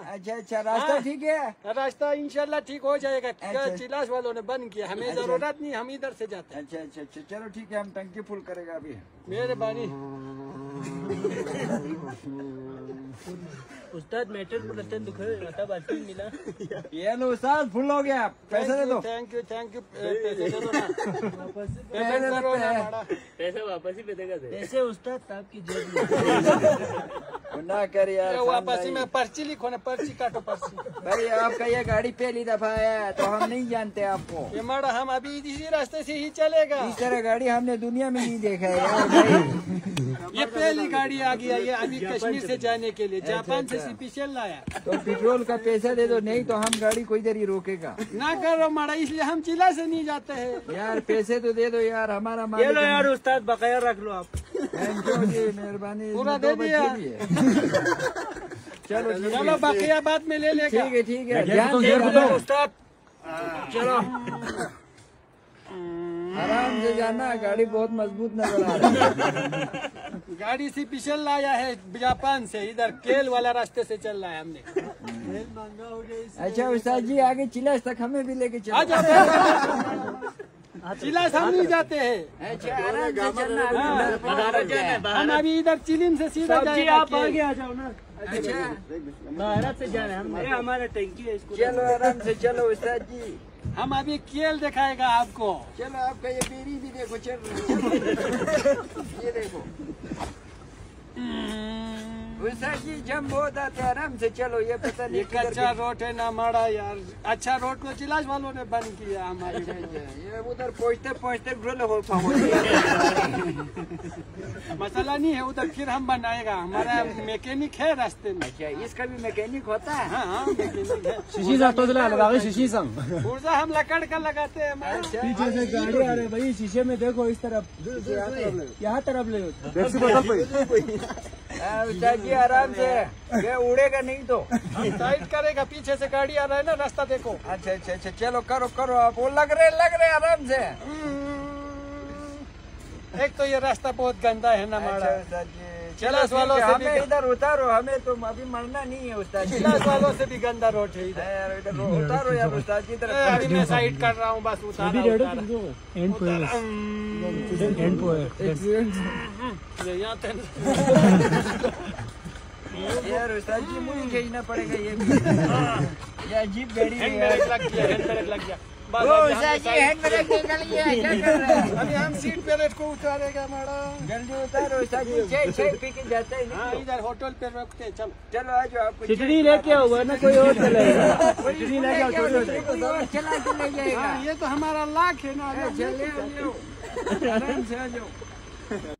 अच्छा अच्छा, रास्ता ठीक है? रास्ता इंशाल्लाह ठीक हो जाएगा। अच्छा। चिलास वालों ने बंद किया, हमें अच्छा। जरूरत नहीं, हम इधर से जाते हैं। अच्छा अच्छा अच्छा, चलो ठीक है, हम टंकी फुल करेगा अभी। मेहरबानी। उस्ताद मेटल पर रतन दुख तब आज मिला। ये लो उस्ताद, फुल हो गया, पैसे दे दो। थैंक यू पैसे दे दो ना। पैसे करो ना दे। माड़ा। पैसा वापस ही देगा। पैसे उस्ताद आपकी जेब में ना कर यार, वापस ही में पर्ची लिखो ना, पर्ची काटो पर्ची। भाई आपका ये गाड़ी पहली दफा है तो हम नहीं जानते आपको। ये माड़ा हम अभी इसी रास्ते से ही चलेगा। इस तरह गाड़ी हमने दुनिया में नहीं देखा है यार भाई। ये पहली गाड़ी आ गई है, ये अभी कश्मीर से जाने के लिए जापान से स्पेशल लाया। तो पेट्रोल का पैसा दे दो, नहीं तो हम गाड़ी कोई देर ही रोकेगा। ना करो माड़ा, इसलिए हम चिल्ला से नहीं जाते हैं। यार पैसे तो दे दो यार, हमारा ये लो यार उस्ताद, बकाया रख लो आप। मेहरबानी, पूरा दे दिया। चलो चलो बकिया बाद में ले लेगा। ठीक है, ध्यान से उस्ताद चलो, आराम से जाना, गाड़ी बहुत मजबूत नजर आ रही है। गाड़ी से पिछल लाया है जापान से, इधर केल वाला रास्ते से चल रहा है हमने। अच्छा उस्ताद जी, आगे चिलास तक हमें भी लेके आ चलो। जाते चिलास हम नहीं जाते हैं। अच्छा आराम से चलना। हम अभी इधर चिलिम से सीधा जाएंगे। आप आगे आ जाओ ना। अच्छा भारत से जाना है हम, हमारा टैंकी है इसको। चलो आराम से चलो उस्ताद जी। हम अभी केल दिखाएगा आपको। चलो आपका ये बेरी भी देखो, चल रही। ये देखो उस्ताद जी, जम बहुत आते, आराम से चलो। ये पता नहीं ये कच्चा रोड है ना माड़ा यार, अच्छा रोड को चिलास वालों ने बंद किया हमारे। ये उधर पहुँचते पहुँचते ड्रिल हो मसला नहीं है, उधर फिर हम बनाएगा। हमारा मैकेनिक है रास्ते में। अच्छा, इसका भी मैकेनिक होता है? हाँ मैकेनिक है। शीशी संग पुर्जा हम लकड़ का लगाते हैं। पीछे से गाड़ी आ रही है भाई, शीशे में देखो इस तरफ, यहाँ तरफ ले। उस्ताद जी आराम से, ये उड़ेगा नहीं तो। साइड करेगा, पीछे से गाड़ी आ रहा है ना, रास्ता देखो। अच्छा अच्छा अच्छा, चलो करो करो आप, वो लग रहे आराम से। एक तो ये रास्ता बहुत गंदा है ना माड़ा। अच्छा उस्ताद जी, चिलास वालों से भी हमें इधर उतारो, हमें तो अभी मरना नहीं है उस्ताद जी। चिलास वालों से भी गंदा रोड है इधर। यार इधर उतारो यार उस्ताद जी, इधर अभी मैं साइड कर रहा हूँ, बस उतारा। यार उस्ताद जी, मुझे खींचना पड़ेगा ये भी। ये अजीब गाड़ी है यार। लग गया, हैंड ब्रेक लग गया। उस्ताद जी हैंड ब्रेक निकल गया, क्या कर रहे हैं? अभी हम सीट पैलेट को उतारेगा माड़ा। जल्दी उतारो उस्ताद जी, छह पी के जाता है। हाँ इधर होटल पे रोकते हैं, चलो। चलो आ जाओ, आपको चिटनी लेके आओ वरना कोई और चलेगा। चिटनी लेके आओ, कोई और चला के ले जाएगा। हाँ ये तो हमारा लाख है ना। चले आ जाओ, आराम से आ जाओ।